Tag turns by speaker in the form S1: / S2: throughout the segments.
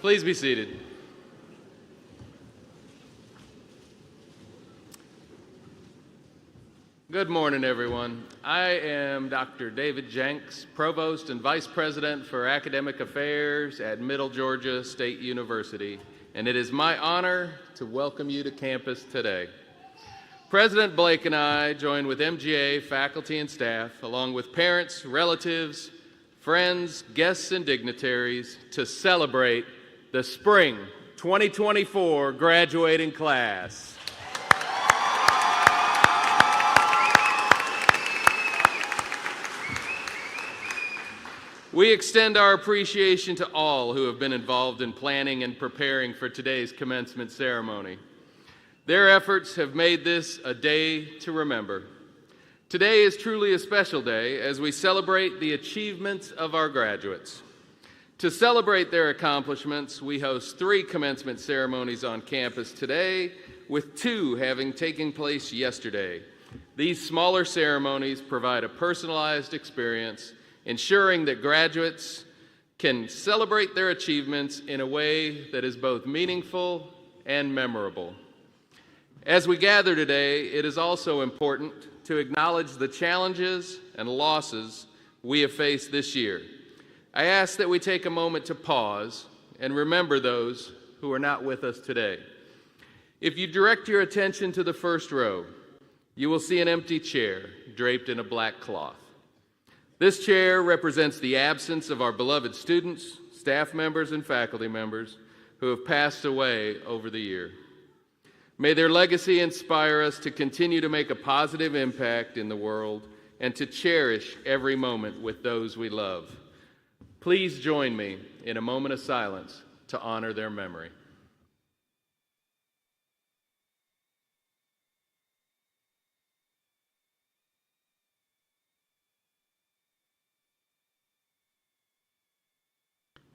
S1: Please be seated. Good morning, everyone. I am Dr. David Jenks, Provost and Vice President for Academic Affairs at Middle Georgia State University, and it is my honor to welcome you to campus today. President Blake and I join with MGA faculty and staff, along with parents, relatives, friends, guests, and dignitaries to celebrate the Spring 2024 graduating class. We extend our appreciation to all who have been involved in planning and preparing for today's commencement ceremony. Their efforts have made this a day to remember. Today is truly a special day as we celebrate the achievements of our graduates. To celebrate their accomplishments, we host 3 commencement ceremonies on campus today, with 2 having taken place yesterday. These smaller ceremonies provide a personalized experience, ensuring that graduates can celebrate their achievements in a way that is both meaningful and memorable. As we gather today, it is also important to acknowledge the challenges and losses we have faced this year. I ask that we take a moment to pause and remember those who are not with us today. If you direct your attention to the first row, you will see an empty chair draped in a black cloth. This chair represents the absence of our beloved students, staff members, and faculty members who have passed away over the year. May their legacy inspire us to continue to make a positive impact in the world and to cherish every moment with those we love. Please join me in a moment of silence to honor their memory.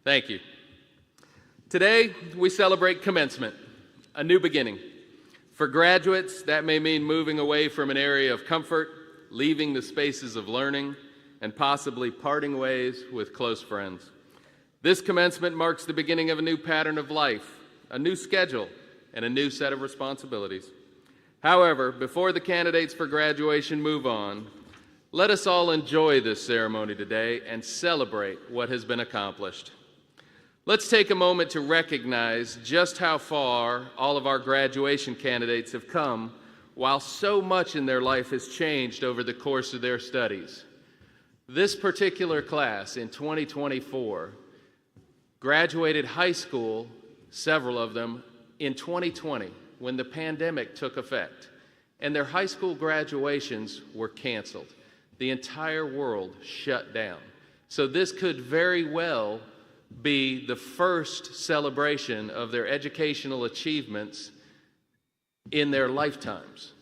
S1: Thank you. Today, we celebrate commencement, a new beginning. For graduates, that may mean moving away from an area of comfort, leaving the spaces of learning, and possibly parting ways with close friends. This commencement marks the beginning of a new pattern of life, a new schedule, and a new set of responsibilities. However, before the candidates for graduation move on, let us all enjoy this ceremony today and celebrate what has been accomplished. Let's take a moment to recognize just how far all of our graduation candidates have come while so much in their life has changed over the course of their studies. This particular class in 2024 graduated high school, several of them, in 2020 when the pandemic took effect, and their high school graduations were canceled. The entire world shut down. So this could very well be the first celebration of their educational achievements in their lifetimes.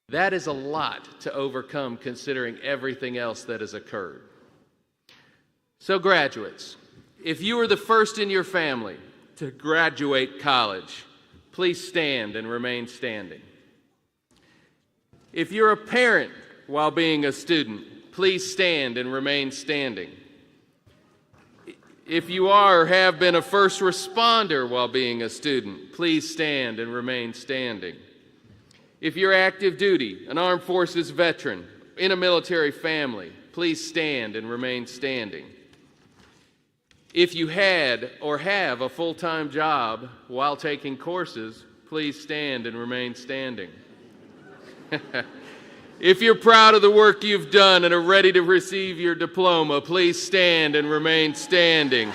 S1: That is a lot to overcome considering everything else that has occurred. So graduates, if you are the first in your family to graduate college, please stand and remain standing. If you're a parent while being a student, please stand and remain standing. If you are or have been a first responder while being a student, please stand and remain standing. If you're active duty, an armed forces veteran, in a military family, please stand and remain standing. If you had or have a full-time job while taking courses, please stand and remain standing. If you're proud of the work you've done and are ready to receive your diploma, please stand and remain standing.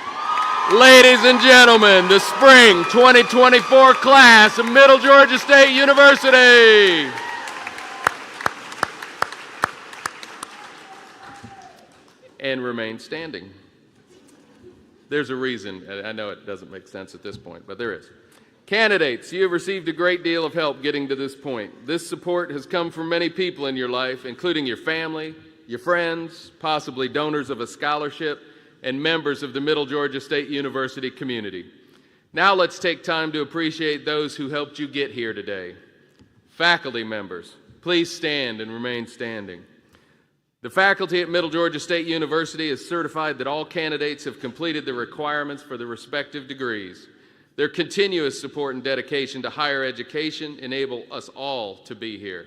S1: Ladies and gentlemen, the Spring 2024 class of Middle Georgia State University. And remain standing. There's a reason. I know it doesn't make sense at this point, but there is. Candidates, you have received a great deal of help getting to this point. This support has come from many people in your life, including your family, your friends, possibly donors of a scholarship, and members of the Middle Georgia State University community. Now let's take time to appreciate those who helped you get here today. Faculty members, please stand and remain standing. The faculty at Middle Georgia State University is certified that all candidates have completed the requirements for the respective degrees. Their continuous support and dedication to higher education enable us all to be here.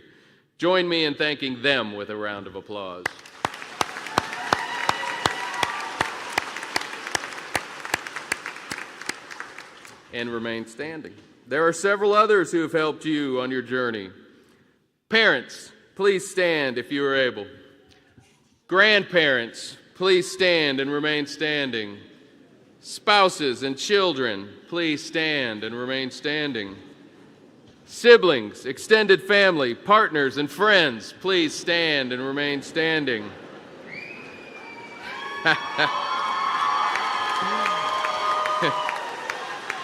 S1: Join me in thanking them with a round of applause. And remain standing. There are several others who have helped you on your journey. Parents, please stand if you are able. Grandparents, please stand and remain standing. Spouses and children, please stand and remain standing. Siblings, extended family, partners, and friends, please stand and remain standing.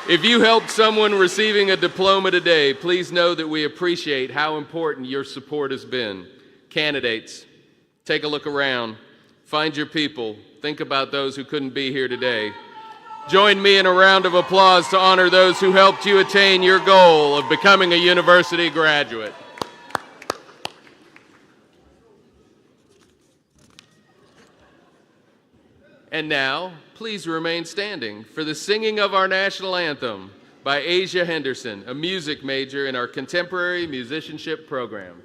S1: If you helped someone receiving a diploma today, please know that we appreciate how important your support has been. Candidates, take a look around. Find your people. Think about those who couldn't be here today. Join me in a round of applause to honor those who helped you attain your goal of becoming a university graduate. And now, please remain standing for the singing of our national anthem by Asia Henderson, a music major in our contemporary musicianship program.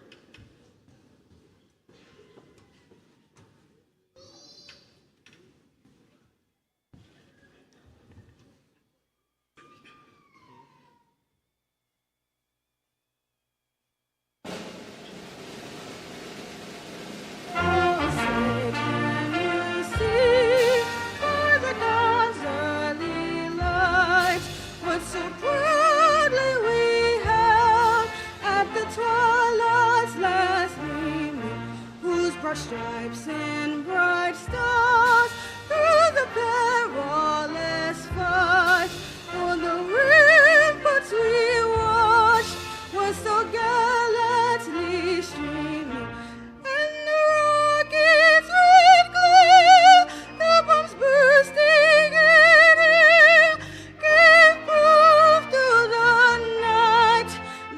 S2: Stripes and bright stars through the perilous fight. On the ramparts we watched was so gallantly streaming, and the rockets' red glare, the bombs bursting in air, gave proof to the night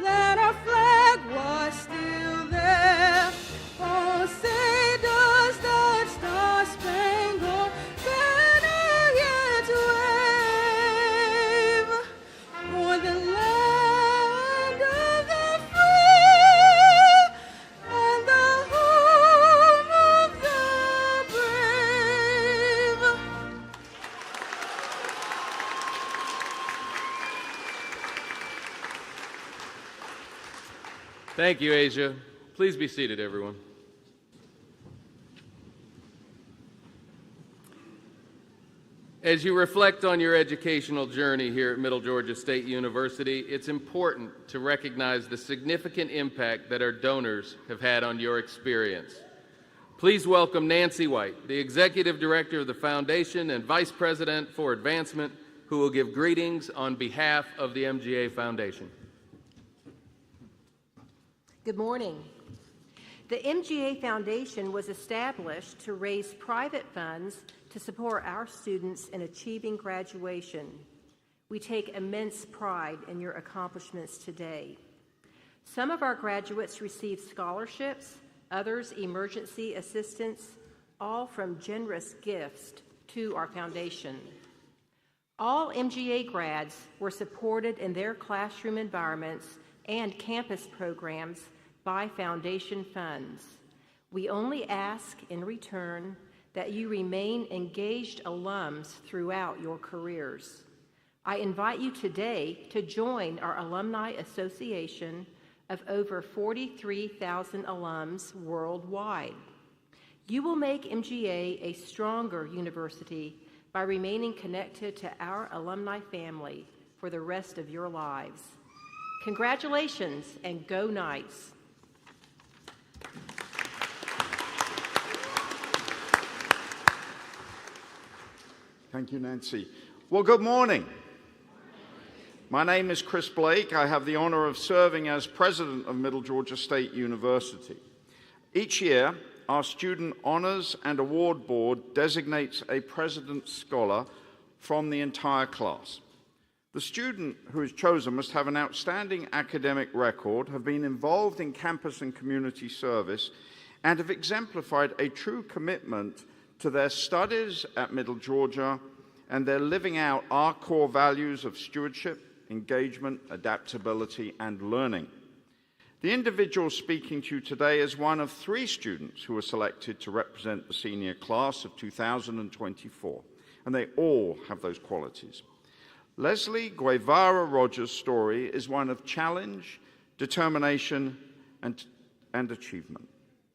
S2: that our flag was still there. Oh, say does that star-spangled banner yet wave o'er the land of the free and the home of the brave?
S1: Thank you, Asia. Please be seated, everyone. As you reflect on your educational journey here at Middle Georgia State University, it's important to recognize the significant impact that our donors have had on your experience. Please welcome Nancy White, the Executive Director of the Foundation and Vice President for Advancement, who will give greetings on behalf of the MGA Foundation.
S3: Good morning. The MGA Foundation was established to raise private funds to support our students in achieving graduation. We take immense pride in your accomplishments today. Some of our graduates received scholarships, others emergency assistance, all from generous gifts to our foundation. All MGA grads were supported in their classroom environments and campus programs by foundation funds. We only ask in return that you remain engaged alums throughout your careers. I invite you today to join our Alumni Association of over 43,000 alums worldwide. You will make MGA a stronger university by remaining connected to our alumni family for the rest of your lives. Congratulations and go Knights.
S4: Thank you, Nancy. Well, good morning. My name is Chris Blake. I have the honor of serving as president of Middle Georgia State University. Each year, our Student Honors and Award Board designates a President's Scholar from the entire class. The student who is chosen must have an outstanding academic record, have been involved in campus and community service, and have exemplified a true commitment to their studies at Middle Georgia, and they're living out our core values of stewardship, engagement, adaptability, and learning. The individual speaking to you today is one of 3 students who were selected to represent the senior class of 2024, and they all have those qualities. Leslie Guevara Rogers' story is one of challenge, determination, and achievement.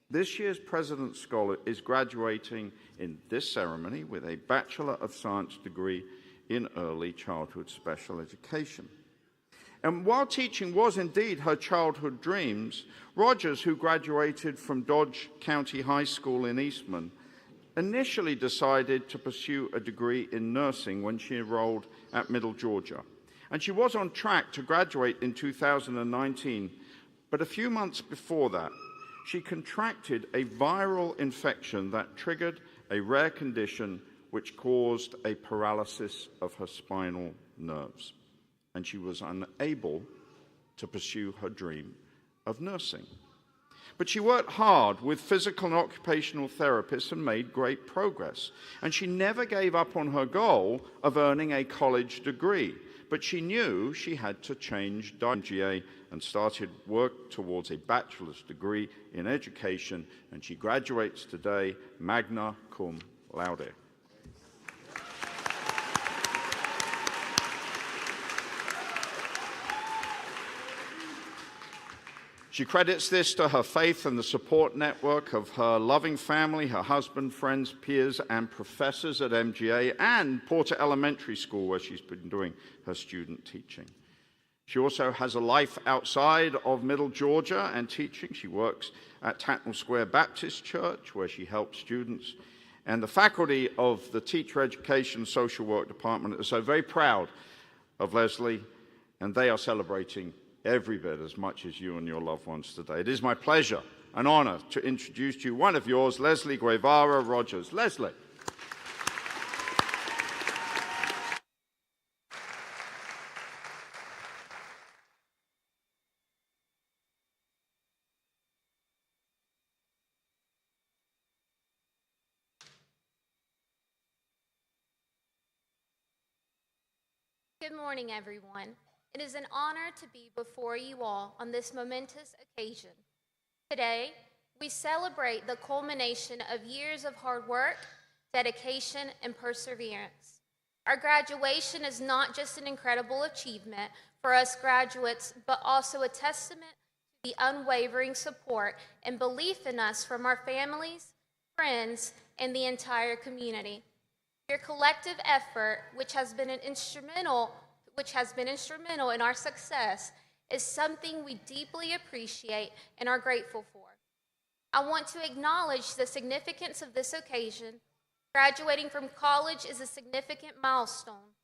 S4: This year's President's Scholar is graduating in this ceremony with a Bachelor of Science degree in Early Childhood Special Education. And while teaching was indeed her childhood dreams, Rogers, who graduated from Dodge County High School in Eastman, initially decided to pursue a degree in nursing when she enrolled at Middle Georgia. And she was on track to graduate in 2019, but a few months before that, she contracted a viral infection that triggered a rare condition which caused a paralysis of her spinal nerves. And she was unable to pursue her dream of nursing. But she worked hard with physical and occupational therapists and made great progress. And she never gave up on her goal of earning a college degree. But she knew she had to change MGA and started work towards a bachelor's degree in education. And she graduates today magna cum laude. She credits this to her faith and the support network of her loving family, her husband, friends, peers, and professors at MGA and Porter Elementary School, where she's been doing her student teaching. She also has a life outside of Middle Georgia and teaching. She works at Tatnall Square Baptist Church, where she helps students. And the faculty of the Teacher Education Social Work Department are so very proud of Leslie, and they are celebrating every bit as much as you and your loved ones today. It is my pleasure and honor to introduce to you one of yours, Leslie Guevara Rogers. Leslie.
S5: Good morning, everyone. It is an honor to be before you all on this momentous occasion. Today, we celebrate the culmination of years of hard work, dedication, and perseverance. Our graduation is not just an incredible achievement for us graduates, but also a testament to the unwavering support and belief in us from our families, friends, and the entire community. Your collective effort, which has been instrumental in our success, is something we deeply appreciate and are grateful for. I want to acknowledge the significance of this occasion. Graduating from college is a significant milestone,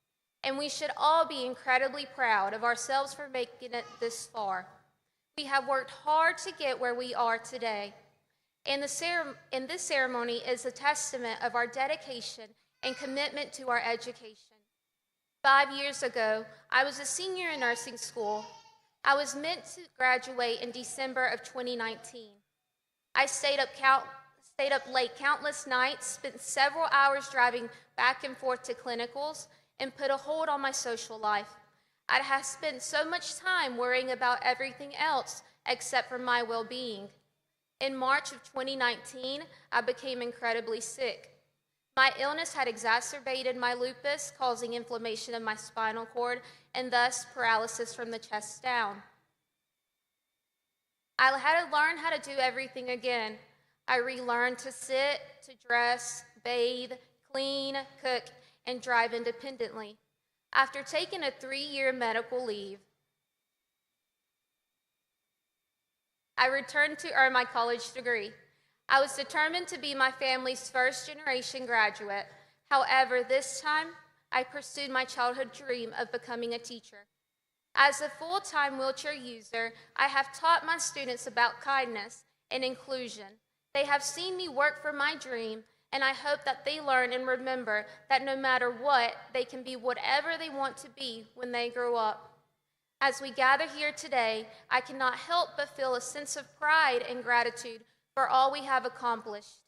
S5: and we should all be incredibly proud of ourselves for making it this far. We have worked hard to get where we are today, and this ceremony is a testament of our dedication and commitment to our education. 5 years ago, I was a senior in nursing school. I was meant to graduate in December of 2019. I stayed up late countless nights, spent several hours driving back and forth to clinicals, and put a hold on my social life. I had spent so much time worrying about everything else except for my well-being. In March of 2019, I became incredibly sick. My illness had exacerbated my lupus, causing inflammation of my spinal cord and thus paralysis from the chest down. I had to learn how to do everything again. I relearned to sit, to dress, bathe, clean, cook, and drive independently. After taking a 3-year medical leave, I returned to earn my college degree. I was determined to be my family's first-generation graduate. However, this time, I pursued my childhood dream of becoming a teacher. As a full-time wheelchair user, I have taught my students about kindness and inclusion. They have seen me work for my dream, and I hope that they learn and remember that no matter what, they can be whatever they want to be when they grow up. As we gather here today, I cannot help but feel a sense of pride and gratitude for all we have accomplished.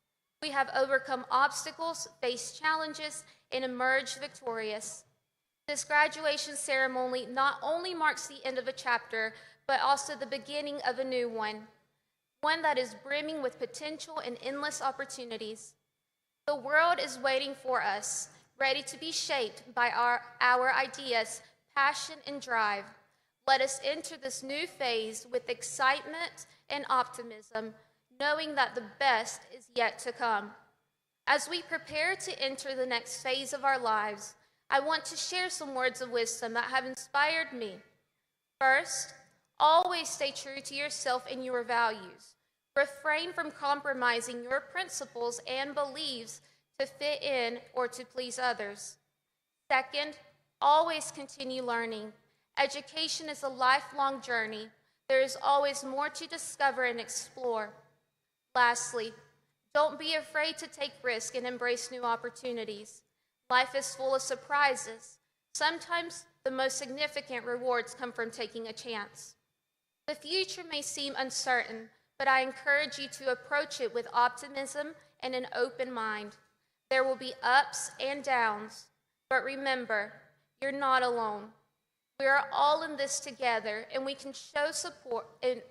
S5: We have overcome obstacles, faced challenges, and emerged victorious. This graduation ceremony not only marks the end of a chapter, but also the beginning of a new one that is brimming with potential and endless opportunities. The world is waiting for us, ready to be shaped by our ideas, passion, and drive. Let us enter this new phase with excitement and optimism, knowing that the best is yet to come. As we prepare to enter the next phase of our lives, I want to share some words of wisdom that have inspired me. First, always stay true to yourself and your values. Refrain from compromising your principles and beliefs to fit in or to please others. Second, always continue learning. Education is a lifelong journey. There is always more to discover and explore. Lastly, don't be afraid to take risks and embrace new opportunities. Life is full of surprises. Sometimes the most significant rewards come from taking a chance. The future may seem uncertain, but I encourage you to approach it with optimism and an open mind. There will be ups and downs, but remember, you're not alone. We are all in this together, and we can show support and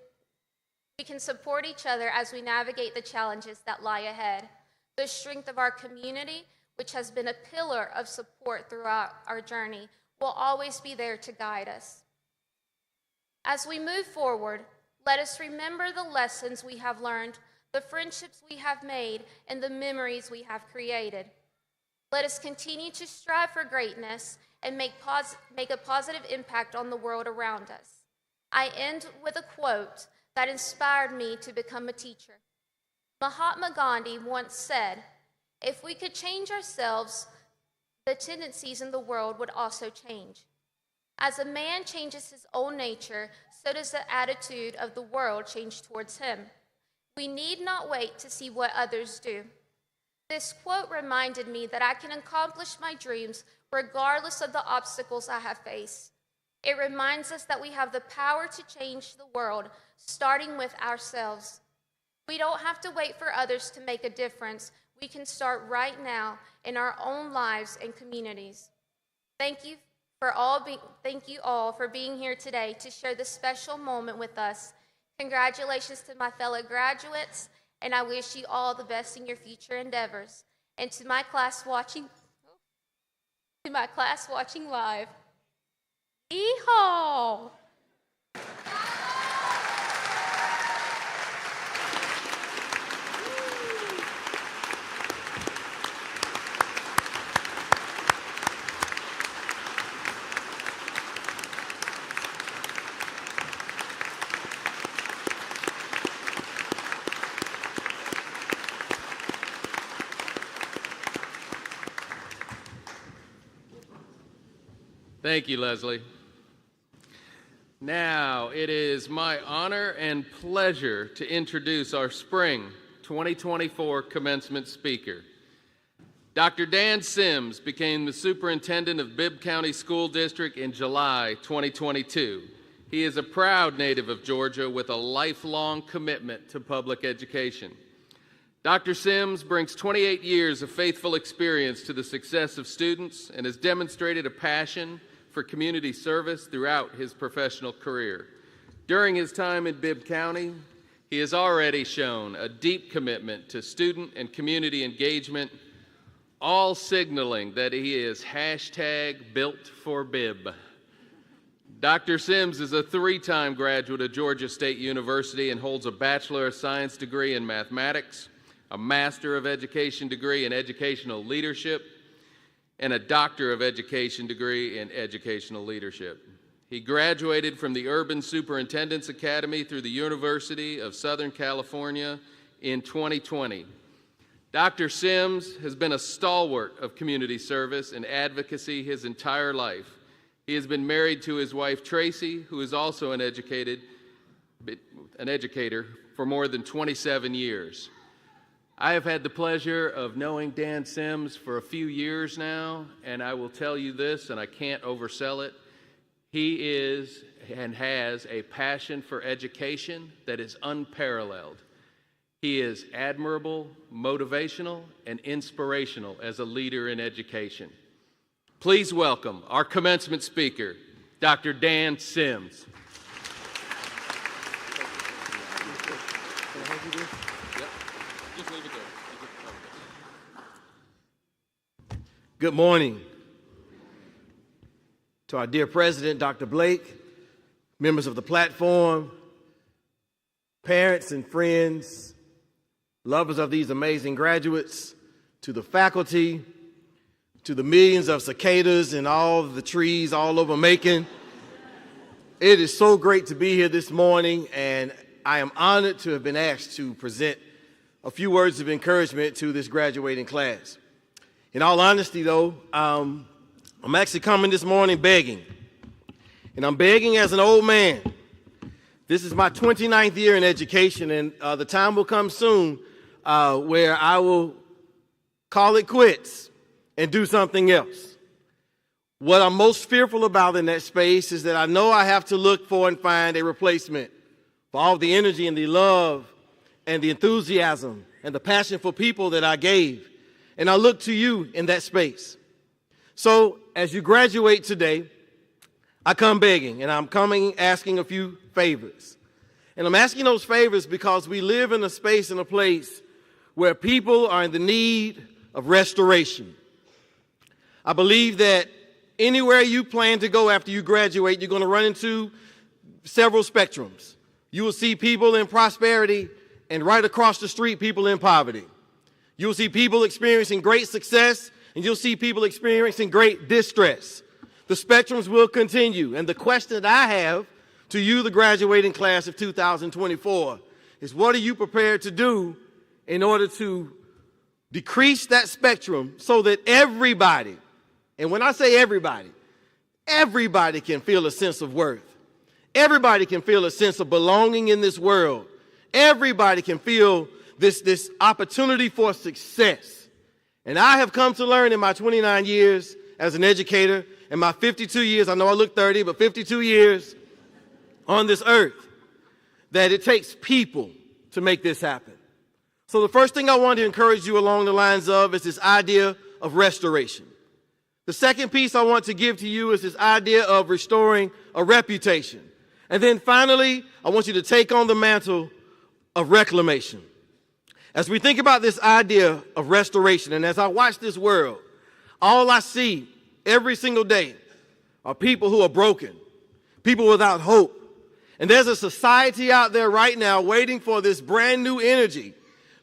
S5: we can support each other as we navigate the challenges that lie ahead. The strength of our community, which has been a pillar of support throughout our journey, will always be there to guide us. As we move forward, let us remember the lessons we have learned, the friendships we have made, and the memories we have created. Let us continue to strive for greatness and make a positive impact on the world around us. I end with a quote that inspired me to become a teacher. Mahatma Gandhi once said, "If we could change ourselves, the tendencies in the world would also change. As a man changes his own nature, so does the attitude of the world change towards him. We need not wait to see what others do." This quote reminded me that I can accomplish my dreams regardless of the obstacles I have faced. It reminds us that we have the power to change the world, starting with ourselves. We don't have to wait for others to make a difference. We can start right now in our own lives and communities. Thank you all for being here today to share this special moment with us. Congratulations to my fellow graduates, and I wish you all the best in your future endeavors. And to my class watching live, Yeehaw!
S1: Thank you, Leslie. Now, it is my honor and pleasure to introduce our spring 2024 commencement speaker. Dr. Dan Sims became the superintendent of Bibb County School District in July 2022. He is a proud native of Georgia with a lifelong commitment to public education. Dr. Sims brings 28 years of faithful experience to the success of students and has demonstrated a passion for community service throughout his professional career. During his time in Bibb County, he has already shown a deep commitment to student and community engagement, all signaling that he is #BuiltForBibb. Dr. Sims is a 3-time graduate of Georgia State University and holds a Bachelor of Science degree in mathematics, a Master of Education degree in educational leadership, and a Doctor of Education degree in educational leadership. He graduated from the Urban Superintendent's Academy through the University of Southern California in 2020. Dr. Sims has been a stalwart of community service and advocacy his entire life. He has been married to his wife, Tracy, who is also an educator for more than 27 years. I have had the pleasure of knowing Dan Sims for a few years now, and I will tell you this, and I can't oversell it. He is and has a passion for education that is unparalleled. He is admirable, motivational, and inspirational as a leader in education. Please welcome our commencement speaker, Dr. Dan Sims.
S6: Good morning to our dear President, Dr. Blake, members of the platform, parents and friends, lovers of these amazing graduates, to the faculty, to the millions of cicadas and all of the trees all over Macon. It is so great to be here this morning, and I am honored to have been asked to present a few words of encouragement to this graduating class. In all honesty, though, I'm actually coming this morning begging, and I'm begging as an old man. This is my 29th year in education, and the time will come soon where I will call it quits and do something else. What I'm most fearful about in that space is that I know I have to look for and find a replacement for all the energy and the love and the enthusiasm and the passion for people that I gave. And I look to you in that space. So as you graduate today, I come begging, and I'm coming asking a few favors. And I'm asking those favors because we live in a space and a place where people are in the need of restoration. I believe that anywhere you plan to go after you graduate, you're going to run into several spectrums. You will see people in prosperity, and right across the street, people in poverty. You'll see people experiencing great success, and you'll see people experiencing great distress. The spectrums will continue. And the question that I have to you, the graduating class of 2024, is what are you prepared to do in order to decrease that spectrum so that everybody, and when I say everybody can feel a sense of worth. Everybody can feel a sense of belonging in this world. Everybody can feel this opportunity for success. And I have come to learn in my 29 years as an educator, and my 52 years, I know I look 30, but 52 years on this earth, that it takes people to make this happen. So the first thing I want to encourage you along the lines of is this idea of restoration. The second piece I want to give to you is this idea of restoring a reputation. And then finally, I want you to take on the mantle of reclamation. As we think about this idea of restoration, and as I watch this world, all I see every single day are people who are broken, people without hope. And there's a society out there right now waiting for this brand new energy,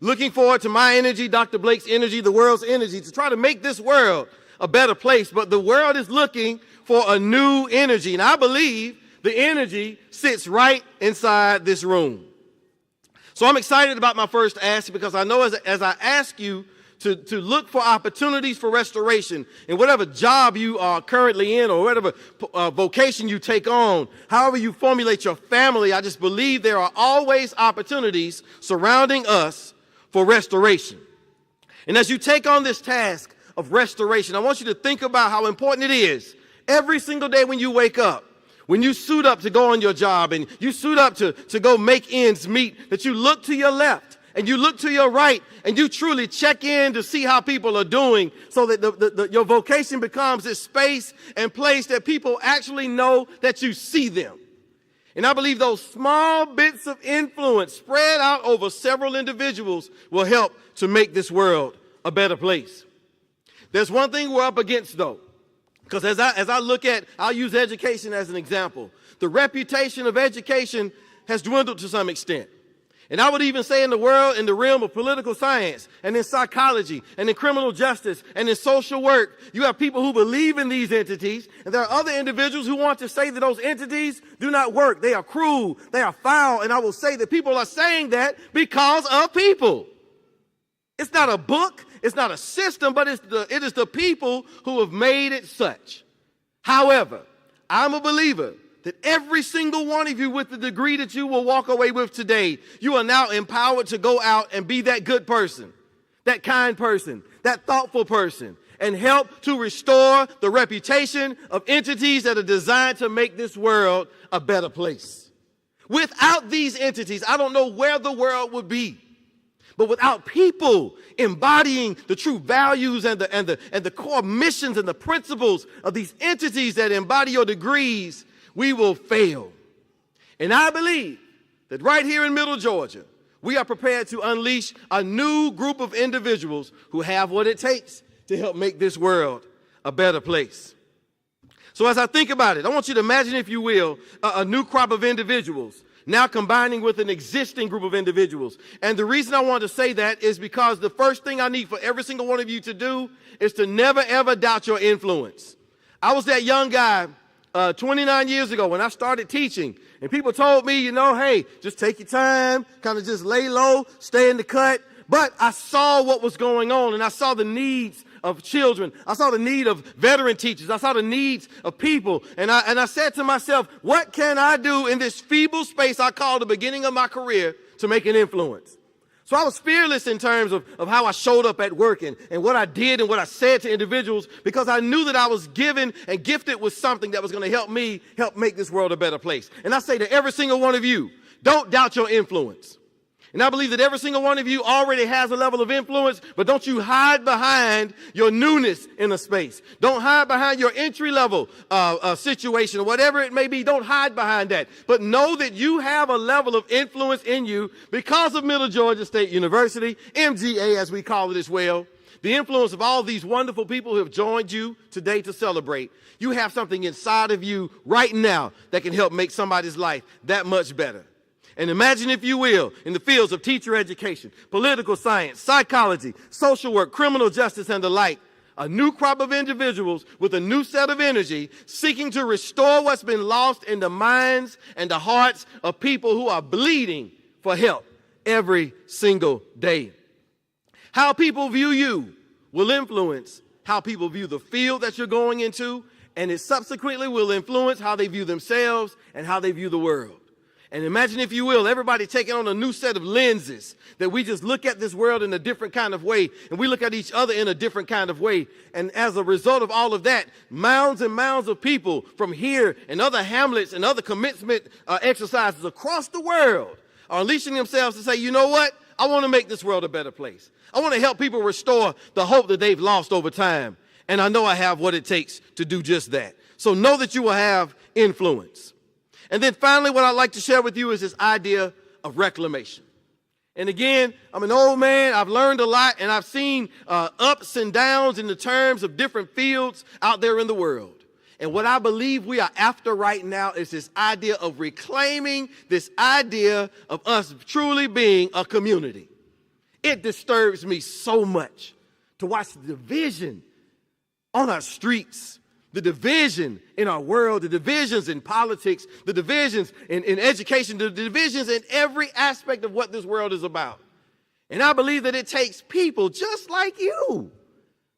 S6: looking forward to my energy, Dr. Blake's energy, the world's energy, to try to make this world a better place. But the world is looking for a new energy, and I believe the energy sits right inside this room. So I'm excited about my first ask because I know as I ask you to look for opportunities for restoration in whatever job you are currently in or whatever vocation you take on, however you formulate your family, I just believe there are always opportunities surrounding us for restoration. And as you take on this task of restoration, I want you to think about how important it is every single day when you wake up. When you suit up to go on your job and you suit up to go make ends meet, that you look to your left and you look to your right and you truly check in to see how people are doing so that your vocation becomes this space and place that people actually know that you see them. And I believe those small bits of influence spread out over several individuals will help to make this world a better place. There's one thing we're up against, though. Because as I look at, I'll use education as an example. The reputation of education has dwindled to some extent. And I would even say in the world, in the realm of political science and in psychology and in criminal justice and in social work, you have people who believe in these entities, and there are other individuals who want to say that those entities do not work. They are cruel. They are foul. And I will say that people are saying that because of people. It's not a book. It's not a system, but it is the people who have made it such. However, I'm a believer that every single one of you, with the degree that you will walk away with today, you are now empowered to go out and be that good person, that kind person, that thoughtful person, and help to restore the reputation of entities that are designed to make this world a better place. Without these entities, I don't know where the world would be. But without people embodying the true values and the core missions and the principles of these entities that embody your degrees, we will fail. And I believe that right here in Middle Georgia, we are prepared to unleash a new group of individuals who have what it takes to help make this world a better place. So as I think about it, I want you to imagine, if you will, a new crop of individuals now combining with an existing group of individuals. And the reason I want to say that is because the first thing I need for every single one of you to do is to never, ever doubt your influence. I was that young guy 29 years ago when I started teaching, and people told me, hey, just take your time, kind of just lay low, stay in the cut. But I saw what was going on, and I saw the needs of children. I saw the need of veteran teachers. I saw the needs of people. And I said to myself, what can I do in this feeble space I call the beginning of my career to make an influence? So I was fearless in terms of how I showed up at work and what I did and what I said to individuals, because I knew that I was given and gifted with something that was going to help me help make this world a better place. And I say to every single one of you, don't doubt your influence. And I believe that every single one of you already has a level of influence, but don't you hide behind your newness in a space. Don't hide behind your entry-level situation or whatever it may be. Don't hide behind that. But know that you have a level of influence in you because of Middle Georgia State University, MGA as we call it as well. The influence of all these wonderful people who have joined you today to celebrate. You have something inside of you right now that can help make somebody's life that much better. And imagine, if you will, in the fields of teacher education, political science, psychology, social work, criminal justice, and the like, a new crop of individuals with a new set of energy seeking to restore what's been lost in the minds and the hearts of people who are bleeding for help every single day. How people view you will influence how people view the field that you're going into, and it subsequently will influence how they view themselves and how they view the world. And imagine, if you will, everybody taking on a new set of lenses, that we just look at this world in a different kind of way, and we look at each other in a different kind of way. And as a result of all of that, mounds and mounds of people from here and other hamlets and other commencement exercises across the world are unleashing themselves to say, you know what? I want to make this world a better place. I want to help people restore the hope that they've lost over time. And I know I have what it takes to do just that. So know that you will have influence. And then finally, what I'd like to share with you is this idea of reclamation. And again, I'm an old man. I've learned a lot, and I've seen ups and downs in the terms of different fields out there in the world. And what I believe we are after right now is this idea of reclaiming this idea of us truly being a community. It disturbs me so much to watch the division on our streets, the division in our world, the divisions in politics, the divisions in education, the divisions in every aspect of what this world is about. And I believe that it takes people just like you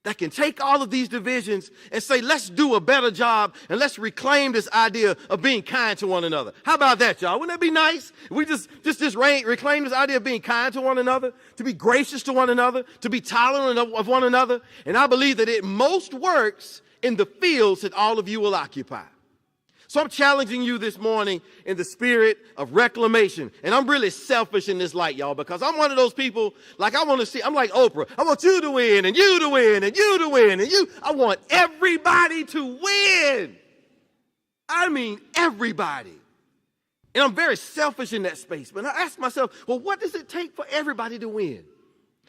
S6: that can take all of these divisions and say, let's do a better job and let's reclaim this idea of being kind to one another. How about that, y'all? Wouldn't that be nice? We just reclaim this idea of being kind to one another, to be gracious to one another, to be tolerant of one another. And I believe that it most works in the fields that all of you will occupy. So I'm challenging you this morning in the spirit of reclamation. And I'm really selfish in this light, y'all, because I'm one of those people, like I want to see, I'm like Oprah. I want you to win, and you to win, and you to win, and you. I want everybody to win. I mean, everybody. And I'm very selfish in that space. But I ask myself, well, what does it take for everybody to win?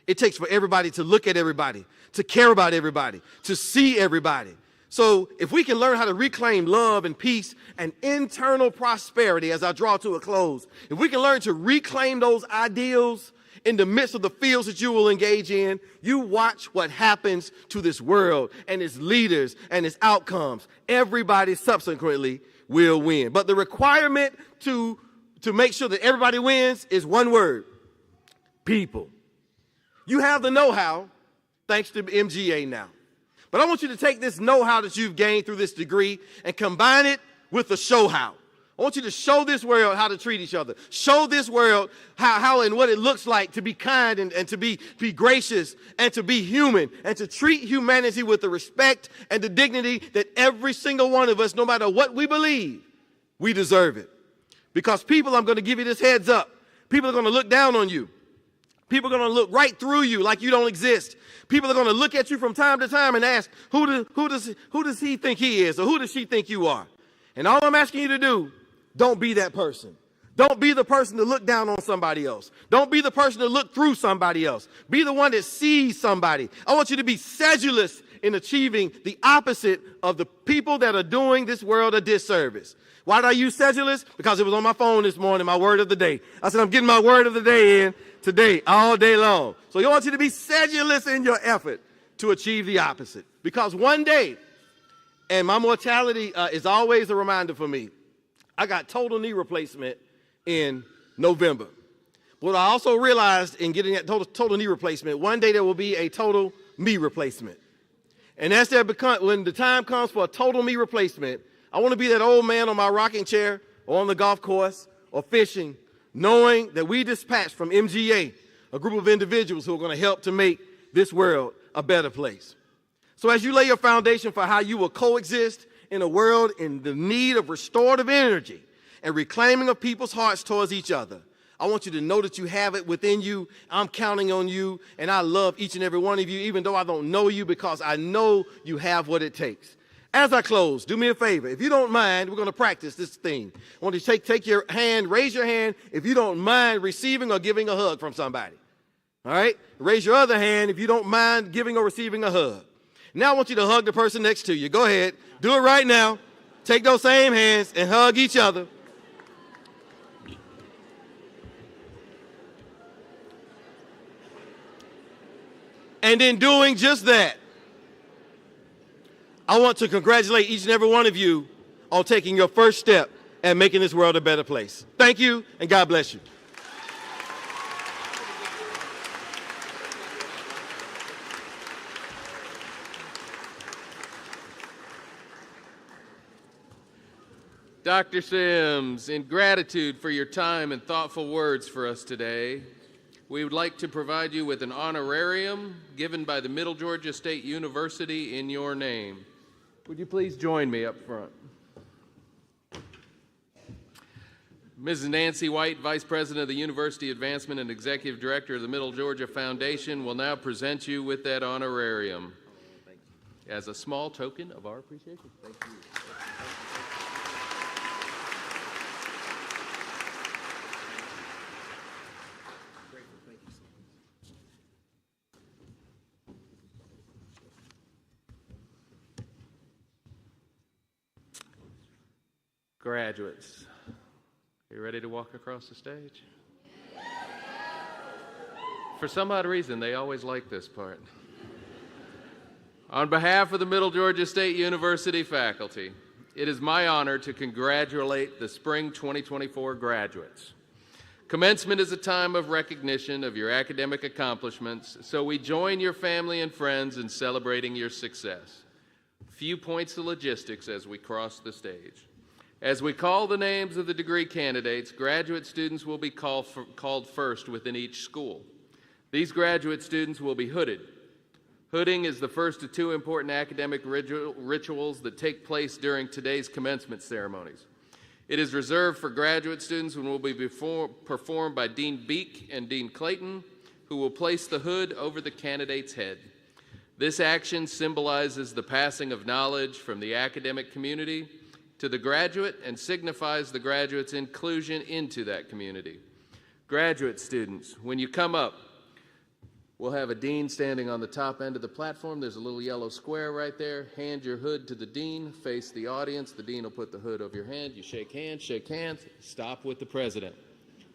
S6: It takes for everybody to look at everybody, to care about everybody, to see everybody. So if we can learn how to reclaim love and peace and internal prosperity as I draw to a close, if we can learn to reclaim those ideals in the midst of the fields that you will engage in, you watch what happens to this world and its leaders and its outcomes. Everybody subsequently will win. But the requirement to make sure that everybody wins is one word: people. You have the know-how thanks to MGA now. But I want you to take this know-how that you've gained through this degree and combine it with the show-how. I want you to show this world how to treat each other. Show this world how and what it looks like to be kind and to be gracious and to be human and to treat humanity with the respect and the dignity that every single one of us, no matter what we believe, we deserve it. Because people, I'm going to give you this heads up, people are going to look down on you. People are going to look right through you like you don't exist. People are going to look at you from time to time and ask, who does he think he is, or who does she think you are? And all I'm asking you to do, don't be that person. Don't be the person to look down on somebody else. Don't be the person to look through somebody else. Be the one that sees somebody. I want you to be sedulous in achieving the opposite of the people that are doing this world a disservice. Why did I use sedulous? Because it was on my phone this morning, my word of the day. I said, I'm getting my word of the day in today, all day long. So I want you to be sedulous in your effort to achieve the opposite. Because one day, and my mortality is always a reminder for me, I got total knee replacement in November. What I also realized in getting that total knee replacement, one day there will be a total me replacement. And as when the time comes for a total me replacement, I want to be that old man on my rocking chair or on the golf course or fishing, knowing that we dispatched from MGA a group of individuals who are going to help to make this world a better place. So as you lay your foundation for how you will coexist in a world in the need of restorative energy and reclaiming of people's hearts towards each other, I want you to know that you have it within you. I'm counting on you, and I love each and every one of you, even though I don't know you, because I know you have what it takes. As I close, do me a favor. If you don't mind, we're going to practice this thing. I want you to take your hand, raise your hand if you don't mind receiving or giving a hug from somebody. All right? Raise your other hand if you don't mind giving or receiving a hug. Now I want you to hug the person next to you. Go ahead. Do it right now. Take those same hands and hug each other. And in doing just that, I want to congratulate each and every one of you on taking your first step and making this world a better place. Thank you, and God bless you.
S1: Dr. Sims, in gratitude for your time and thoughtful words for us today, we would like to provide you with an honorarium given by the Middle Georgia State University in your name. Would you please join me up front? Mrs. Nancy White, Vice President of the University Advancement and Executive Director of the Middle Georgia Foundation, will now present you with that honorarium as a small token of our appreciation. Thank you. Graduates, are you ready to walk across the stage? For some odd reason, they always like this part. On behalf of the Middle Georgia State University faculty, it is my honor to congratulate the spring 2024 graduates. Commencement is a time of recognition of your academic accomplishments, so we join your family and friends in celebrating your success. Few points of logistics as we cross the stage. As we call the names of the degree candidates, graduate students will be called first within each school. These graduate students will be hooded. Hooding is the first of two important academic rituals that take place during today's commencement ceremonies. It is reserved for graduate students and will be performed by Dean Beek and Dean Clayton, who will place the hood over the candidate's head. This action symbolizes the passing of knowledge from the academic community to the graduate and signifies the graduate's inclusion into that community. Graduate students, when you come up, we'll have a dean standing on the top end of the platform. There's a little yellow square right there. Hand your hood to the dean, face the audience. The dean will put the hood over your hand. You shake hands, stop with the president.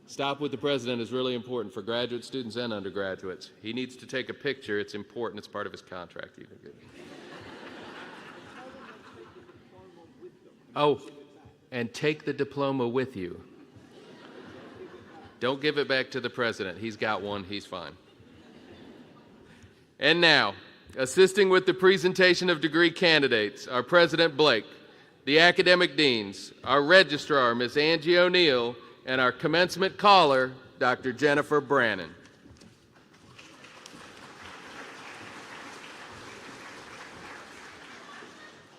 S1: Stop with the president is really important for graduate students and undergraduates. He needs to take a picture. It's important. It's part of his contract. Oh, and take the diploma with you. Don't give it back to the president. He's got one. He's fine. And now, assisting with the presentation of degree candidates, our President Blake, the academic deans, our registrar, Ms. Angie O'Neill, and our commencement caller, Dr. Jennifer Brannon.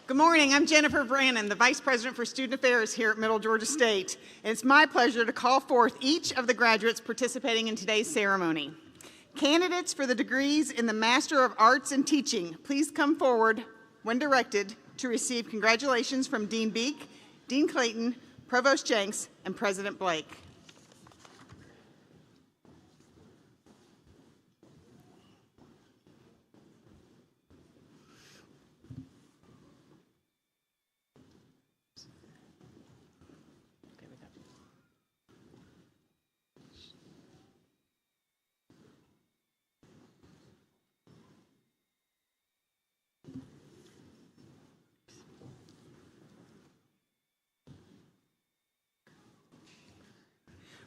S7: Good morning, I'm Jennifer Brannon, the Vice President for Student Affairs here at Middle Georgia State. And it's my pleasure to call forth each of the graduates participating in today's ceremony. Candidates for the degrees in the Master of Arts in Teaching, please come forward when directed to receive congratulations from Dean Beek, Dean Clayton, Provost Jenks, and President Blake.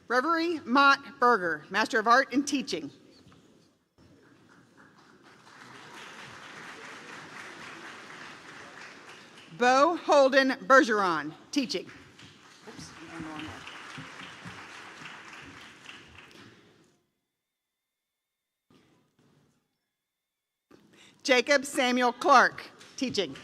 S7: Reverie Mott Berger, Master of Art in Teaching. Bo Holden Bergeron, Teaching. Oops, I'm wrong there. Jacob Samuel Clark, Teaching.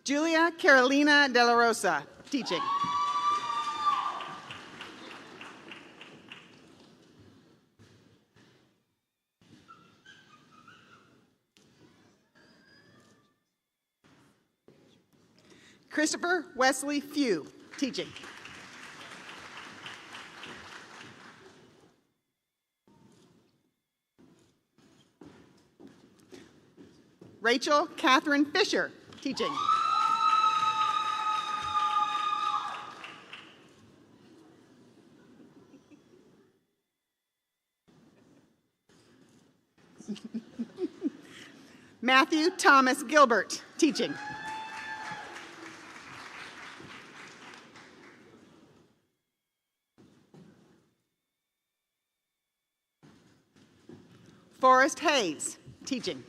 S7: Julia Carolina De La Rosa, Teaching. Christopher Wesley Few, Teaching. Rachel Catherine Fisher, Teaching. Matthew Thomas Gilbert, Teaching. Forrest Hayes, Teaching.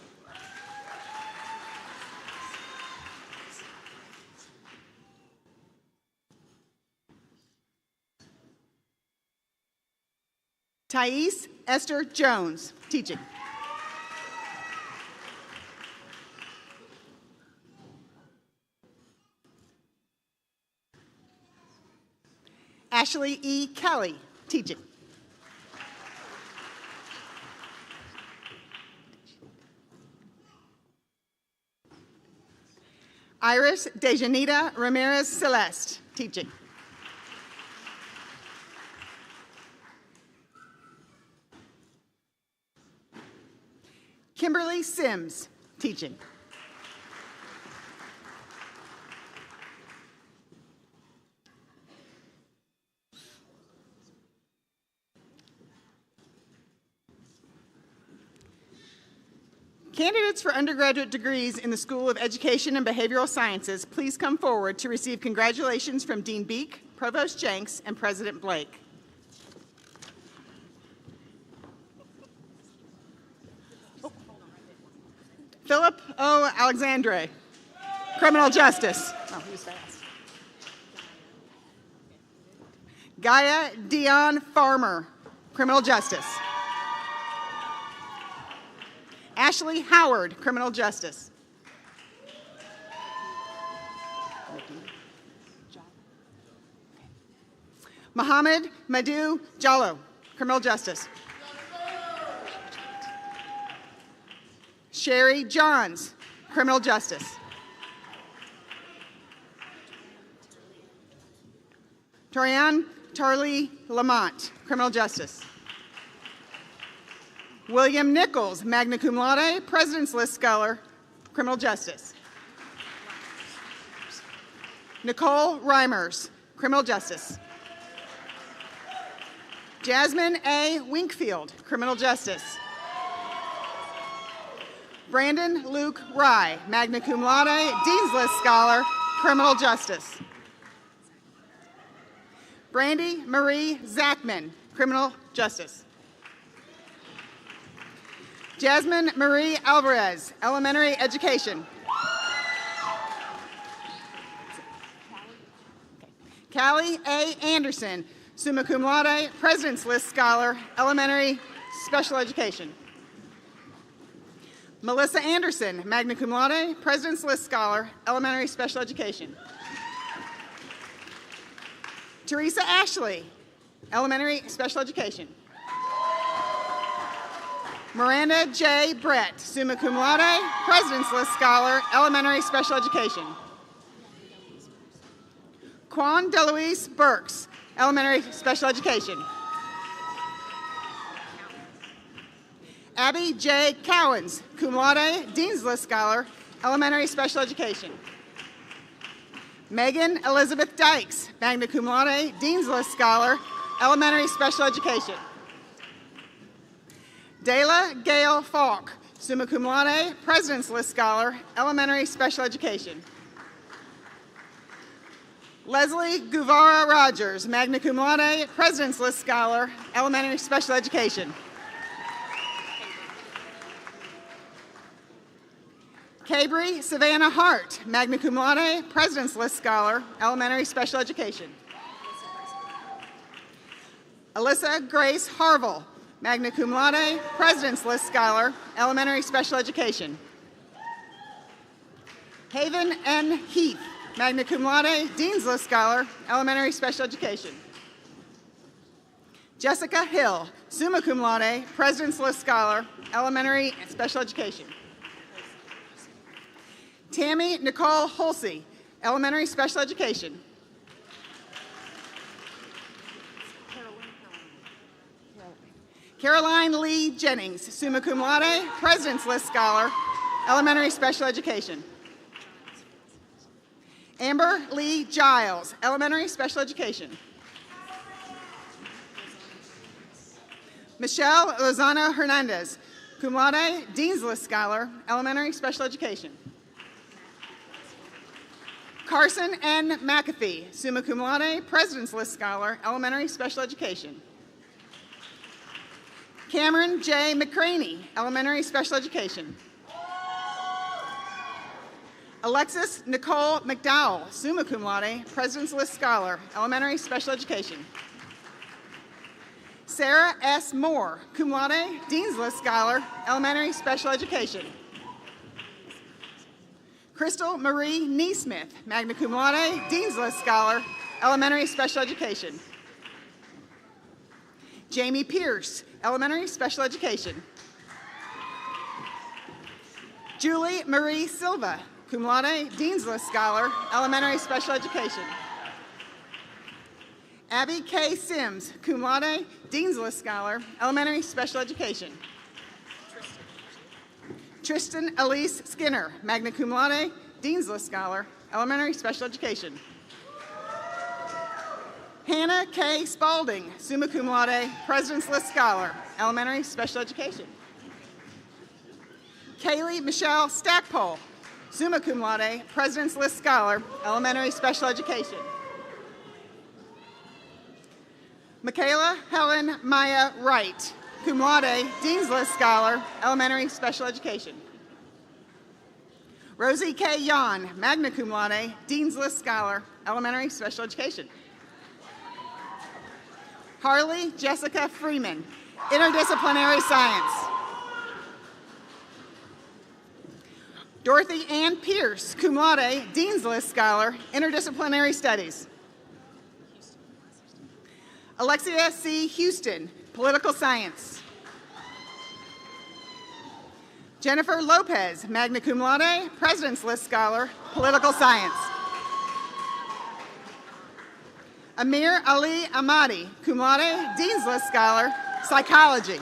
S7: Thais Esther Jones, Teaching. Ashley E. Kelly, Teaching. Iris Dejanita Ramirez Celeste, Teaching. Kimberly Sims, Teaching. Candidates for undergraduate degrees in the School of Education and Behavioral Sciences, please come forward to receive congratulations from Dean Beek, Provost Jenks, and President Blake. Philip O. Alexandre, Criminal Justice. Oh, he was fast. Gaia Dion Farmer, Criminal Justice. Ashley Howard, Criminal Justice. Mohammed Madhu Jallo, Criminal Justice. Sherry Johns, Criminal Justice. Torian Tarlee Lamont, Criminal Justice. William Nichols, magna cum laude, President's List Scholar, Criminal Justice. Nicole Reimers, Criminal Justice. Jasmine A. Winkfield, Criminal Justice. Brandon Luke Rye, magna cum laude, Dean's List Scholar, Criminal Justice. Brandy Marie Zachman, Criminal Justice. Jasmine Marie Alvarez, Elementary Education. Callie A. Anderson, summa cum laude, President's List Scholar, Elementary Special Education. Melissa Anderson, magna cum laude, President's List Scholar, Elementary Special Education. Teresa Ashley, Elementary Special Education. Miranda J. Brett, summa cum laude, President's List Scholar, Elementary Special Education. Quan DeLuise Burks, Elementary Special Education. Abby J. Cowens, cum laude, Dean's List Scholar, Elementary Special Education. Megan Elizabeth Dykes, magna cum laude, Dean's List Scholar, Elementary Special Education. Dayla Gail Falk, summa cum laude, President's List Scholar, Elementary Special Education. Leslie Guevara Rogers, magna cum laude, President's List Scholar, Elementary Special Education. Cabry Savannah Hart, magna cum laude, President's List Scholar, Elementary Special Education. Alyssa Grace Harville, magna cum laude, President's List Scholar, Elementary Special Education. Haven N. Heath, magna cum laude, Dean's List Scholar, Elementary Special Education. Jessica Hill, summa cum laude, President's List Scholar, Elementary Special Education. Tammy Nicole Holsey, Elementary Special Education. Caroline Lee Jennings, summa cum laude, President's List Scholar, Elementary Special Education. Amber Lee Giles, Elementary Special Education. Michelle Lozano Hernandez, cum laude, Dean's List Scholar, Elementary Special Education. Carson N. McAfee, summa cum laude, President's List Scholar, Elementary Special Education. Cameron J. McCraney, Elementary Special Education. Alexis Nicole McDowell, summa cum laude, President's List Scholar, Elementary Special Education. Sarah S. Moore, cum laude, Dean's List Scholar, Elementary Special Education. Crystal Marie Neesmith, magna cum laude, Dean's List Scholar, Elementary Special Education. Jamie Pierce, Elementary Special Education. Julie Marie Silva, cum laude, Dean's List Scholar, Elementary Special Education. Abby K. Sims, cum laude, Dean's List Scholar, Elementary Special Education. Tristan Elise Skinner, magna cum laude, Dean's List Scholar, Elementary Special Education. Hannah K. Spalding, summa cum laude, President's List Scholar, Elementary Special Education. Kaylee Michelle Stackpole, summa cum laude, President's List Scholar, Elementary Special Education. Michaela Helen Maya Wright, cum laude, Dean's List Scholar, Elementary Special Education. Rosie K. Yon, magna cum laude, Dean's List Scholar, Elementary Special Education. Harley Jessica Freeman, Interdisciplinary Science. Dorothy Ann Pierce, cum laude, Dean's List Scholar, Interdisciplinary Studies. Alexia C. Houston, Political Science. Jennifer Lopez, magna cum laude, President's List Scholar, Political Science. Amir Ali Ahmadi, cum laude, Dean's List Scholar, Psychology.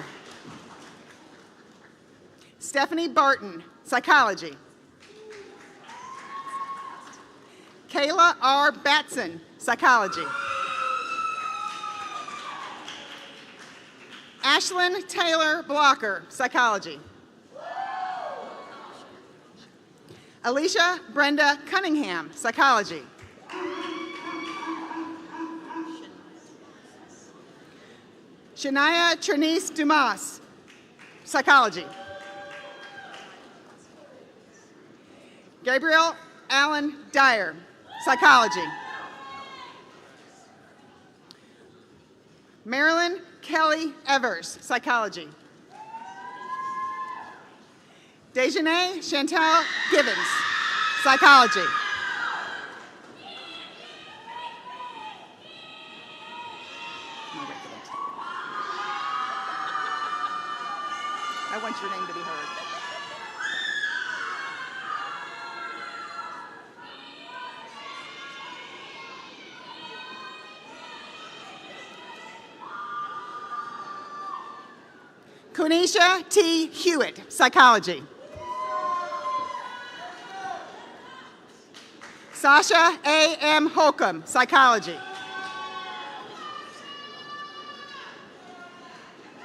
S7: Stephanie Barton, Psychology. Kayla R. Batson, Psychology. Ashlyn Taylor Blocker, Psychology. Alicia Brenda Cunningham, Psychology. Shania Trinice Dumas, Psychology. Gabriel Allen Dyer, Psychology. Marilyn Kelly Evers, Psychology. Dejanay Chantal Givens, psychology. I want your name to be heard. Kunisha T. Hewitt, psychology. Sasha A. M. Holcomb, psychology.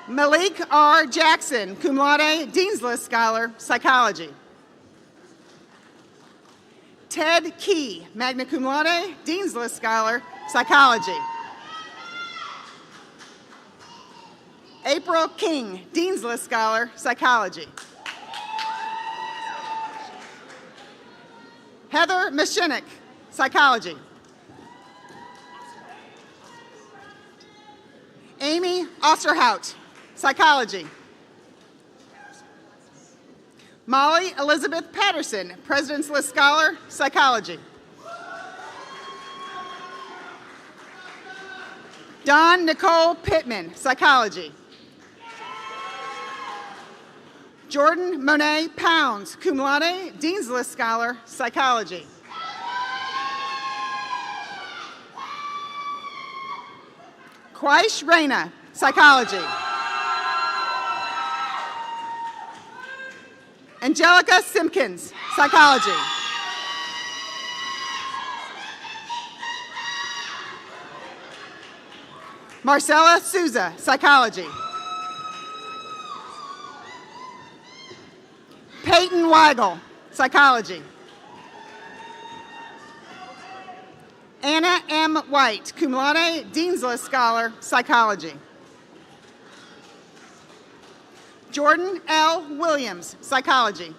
S7: Malik R. Jackson, cum laude, Dean's List Scholar, psychology. Ted Key, magna cum laude, Dean's List Scholar, psychology. April King, Dean's List Scholar, psychology. Heather Mashinik, psychology. Amy Osterhout, psychology. Molly Elizabeth Patterson, President's List Scholar, psychology. Dawn Nicole Pittman, psychology. Jordan Monet Pounds, cum laude, Dean's List Scholar, psychology. Quaish Reyna, psychology. Angelica Simpkins, psychology. Marcella Souza, psychology. Peyton Weigel, psychology. Anna M. White, cum laude, Dean's List Scholar, psychology. Jordan L. Williams, psychology.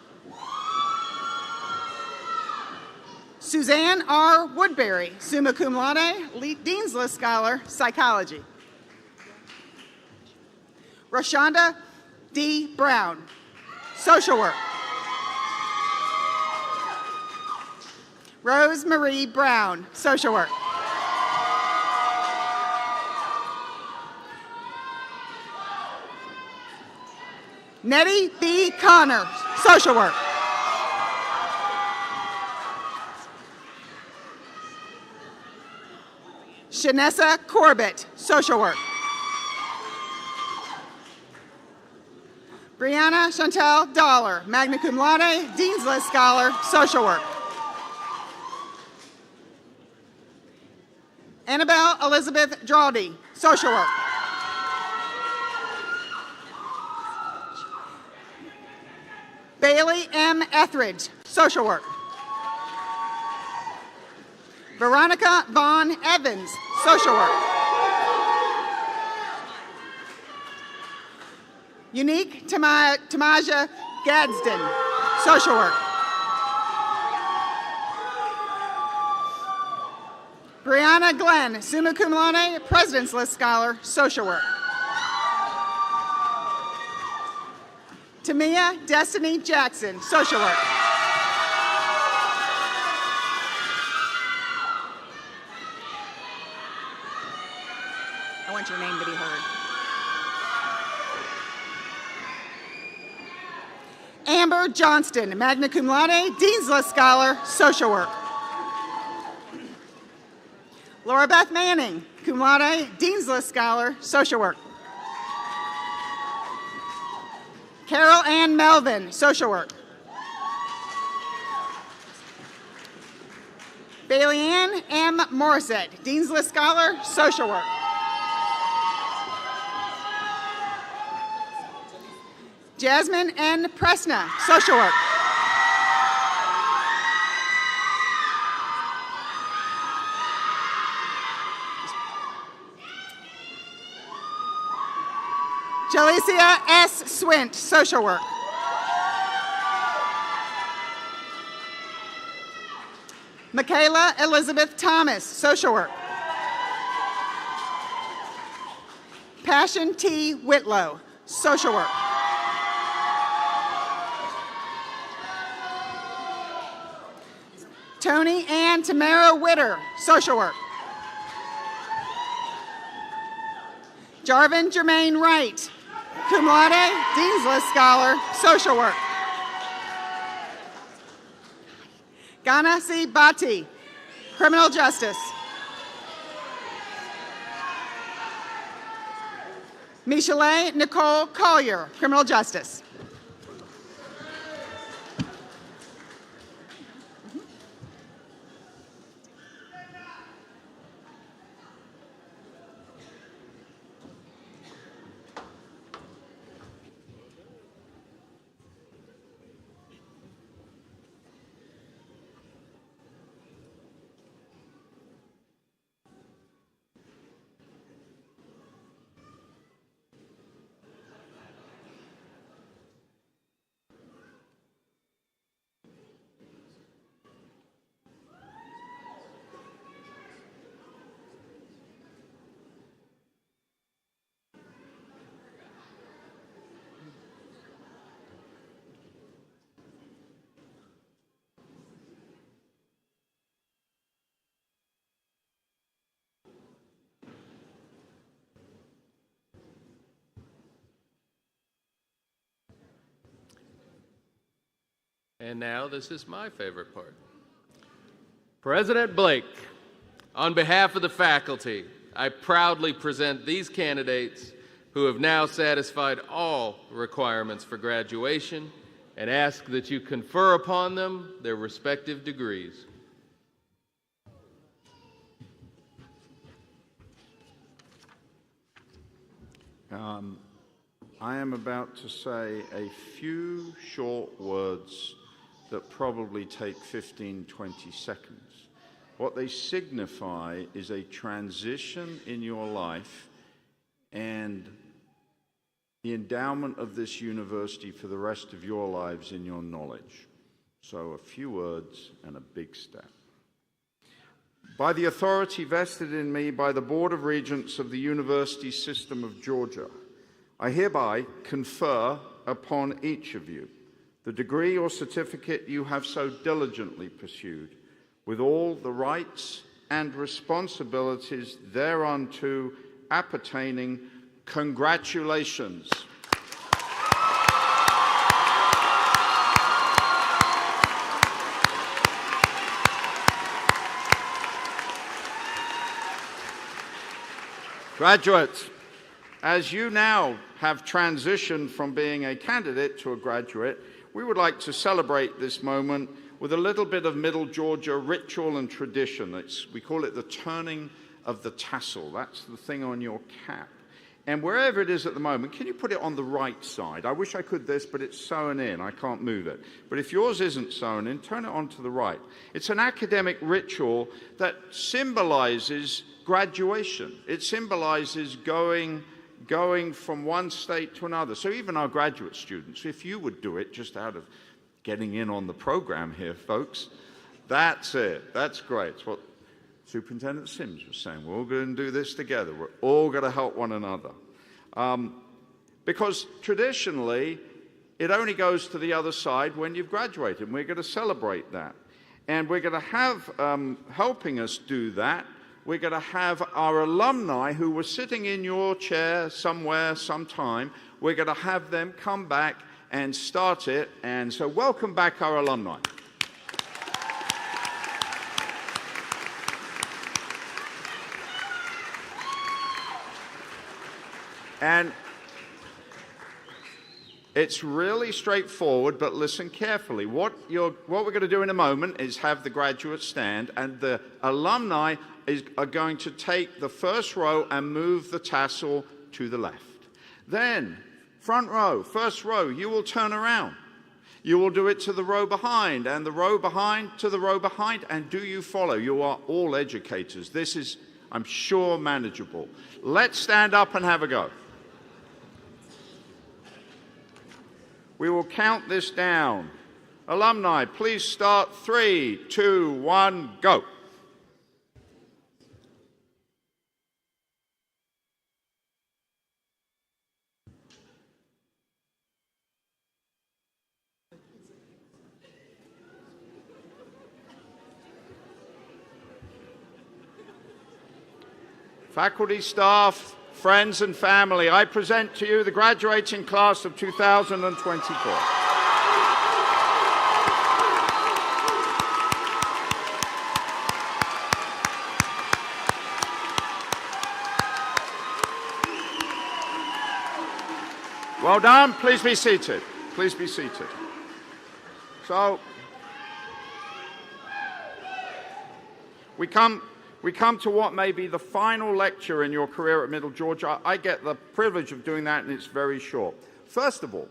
S7: Suzanne R. Woodbury, summa cum laude, Dean's List Scholar, psychology. Rashonda D. Brown, social work. Rose Marie Brown, social work. Nettie B. Connor, social work. Shanessa Corbett, social work. Brianna Chantel Dollar, magna cum laude, Dean's List Scholar, social work. Annabelle Elizabeth Drawdy, social work. Bailey M. Etheridge, social work. Veronica Vaughn Evans, social work. Unique Tamaja Gadsden, social work. Brianna Glenn, summa cum laude, President's List Scholar, social work. Tamia Destiny Jackson, social work. I want your name to be heard. Amber Johnston, magna cum laude, Dean's List Scholar, social work. Laura Beth Manning, cum laude, Dean's List Scholar, social work. Carol Ann Melvin, social work. Bailey Ann M. Morissette, Dean's List Scholar, social work. Jasmine N. Presna, social work. Jalicia S. Swint, social work. Michaela Elizabeth Thomas, social work. Passion T. Whitlow, social work. Tony Ann Tamara Witter, social work. Jarvin Jermaine Wright, cum laude, Dean's List Scholar, social work. Ganasi Bhatti, criminal justice. Michelet Nicole Collier, criminal justice.
S1: And now this is my favorite part. President Blake, on behalf of the faculty, I proudly present these candidates who have now satisfied all requirements for graduation and ask that you confer upon them their respective degrees.
S4: I am about to say a few short words that probably take 15, 20 seconds. What they signify is a transition in your life and the endowment of this university for the rest of your lives in your knowledge. So a few words and a big step. By the authority vested in me by the Board of Regents of the University System of Georgia, I hereby confer upon each of you the degree or certificate you have so diligently pursued, with all the rights and responsibilities thereunto appertaining. Congratulations. Graduates, as you now have transitioned from being a candidate to a graduate, we would like to celebrate this moment with a little bit of Middle Georgia ritual and tradition. We call it the turning of the tassel. That's the thing on your cap. And wherever it is at the moment, can you put it on the right side? I wish I could this, but it's sewn in. I can't move it. But if yours isn't sewn in, turn it onto the right. It's an academic ritual that symbolizes graduation. It symbolizes going from one state to another. So even our graduate students, if you would do it just out of getting in on the program here, folks, that's it. That's great. It's what Superintendent Sims was saying. We're all going to do this together. We're all going to help one another. Because traditionally, it only goes to the other side when you've graduated, and we're going to celebrate that. And we're going to have, helping us do that, we're going to have our alumni who were sitting in your chair somewhere, sometime. We're going to have them come back and start it. And so welcome back our alumni. And it's really straightforward, but listen carefully. What we're going to do in a moment is have the graduates stand, and the alumni are going to take the first row and move the tassel to the left. Then, front row, first row, you will turn around. You will do it to the row behind, and the row behind to the row behind, and do you follow? You are all educators. This is, I'm sure, manageable. Let's stand up and have a go. We will count this down. Alumni, please start. 3, 2, 1, go. Faculty, staff, friends and family, I present to you the graduating class of 2024. Well done. Please be seated. Please be seated. So, we come to what may be the final lecture in your career at Middle Georgia. I get the privilege of doing that, and it's very short. First of all,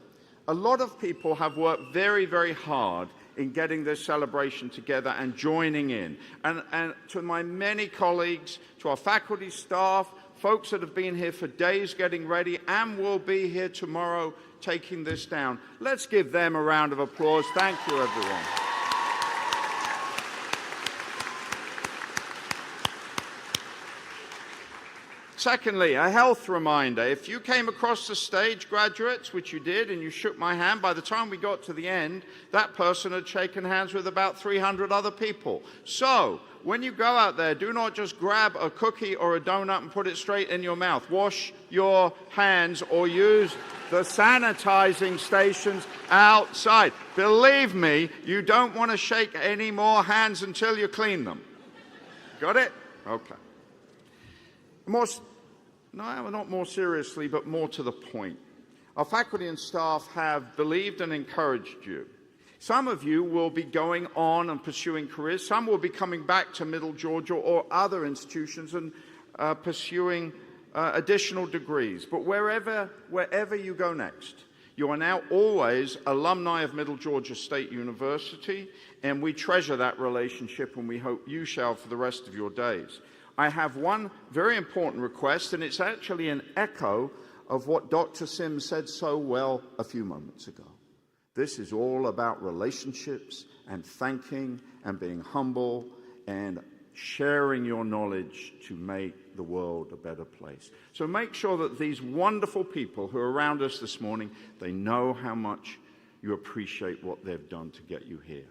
S4: a lot of people have worked very, very hard in getting this celebration together and joining in. And to my many colleagues, to our faculty, staff, folks that have been here for days getting ready and will be here tomorrow taking this down, let's give them a round of applause. Thank you, everyone. Secondly, a health reminder. If you came across the stage, graduates, which you did, and you shook my hand, by the time we got to the end, that person had shaken hands with about 300 other people. So, when you go out there, do not just grab a cookie or a donut and put it straight in your mouth. Wash your hands or use the sanitizing stations outside. Believe me, you don't want to shake any more hands until you clean them. Got it? Okay. Not more seriously, but more to the point. Our faculty and staff have believed and encouraged you. Some of you will be going on and pursuing careers. Some will be coming back to Middle Georgia or other institutions and pursuing additional degrees. But wherever you go next, you are now always alumni of Middle Georgia State University, and we treasure that relationship, and we hope you shall for the rest of your days. I have one very important request, and it's actually an echo of what Dr. Sims said so well a few moments ago. This is all about relationships and thanking and being humble and sharing your knowledge to make the world a better place. So make sure that these wonderful people who are around us this morning, they know how much you appreciate what they've done to get you here.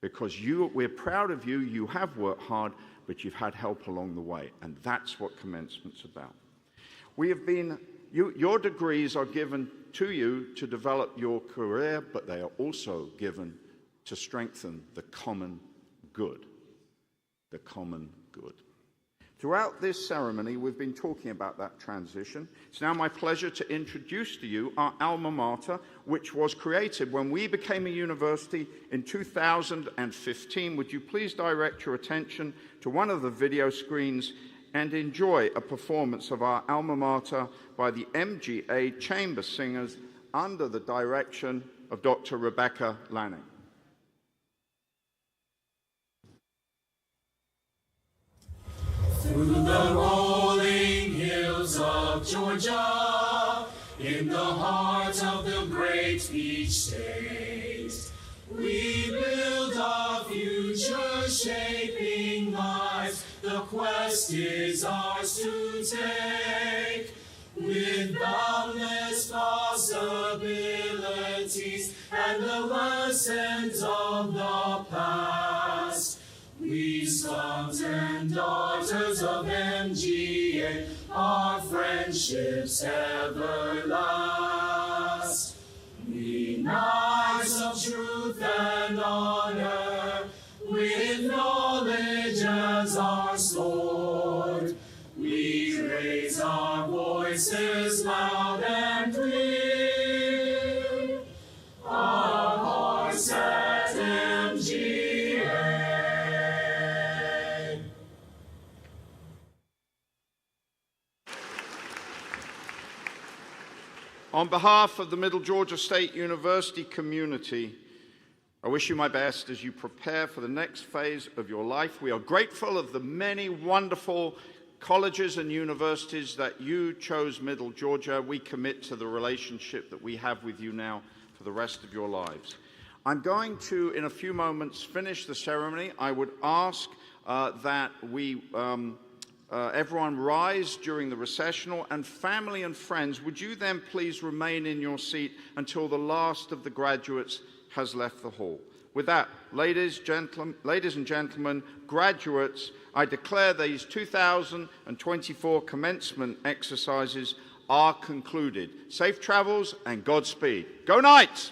S4: Because we're proud of you, you have worked hard, but you've had help along the way, and that's what Commencement's about. Your degrees are given to you to develop your career, but they are also given to strengthen the common good. The common good. Throughout this ceremony, we've been talking about that transition. It's now my pleasure to introduce to you our alma mater, which was created when we became a university in 2015. Would you please direct your attention to one of the video screens and enjoy a performance of our alma mater by the MGA Chamber Singers under the direction of Dr. Rebecca Lanning.
S8: Through the rolling hills of Georgia, in the heart of the great beach state, we build our future-shaping lives. The quest is ours to take, with boundless possibilities and the lessons of the past. We sons and daughters of MGA, our friendships ever last. We knights of truth and honor, with knowledge as our sword, we raise our voices loud and clear, our hearts at MGA.
S4: On behalf of the Middle Georgia State University community, I wish you my best as you prepare for the next phase of your life. We are grateful of the many wonderful colleges and universities that you chose Middle Georgia. We commit to the relationship that we have with you now for the rest of your lives. I'm going to, in a few moments, finish the ceremony. I would ask that everyone rise during the recessional, and family and friends, would you then please remain in your seat until the last of the graduates has left the hall. With that, ladies and gentlemen, graduates, I declare these 2024 commencement exercises are concluded. Safe travels and Godspeed. Go Knights!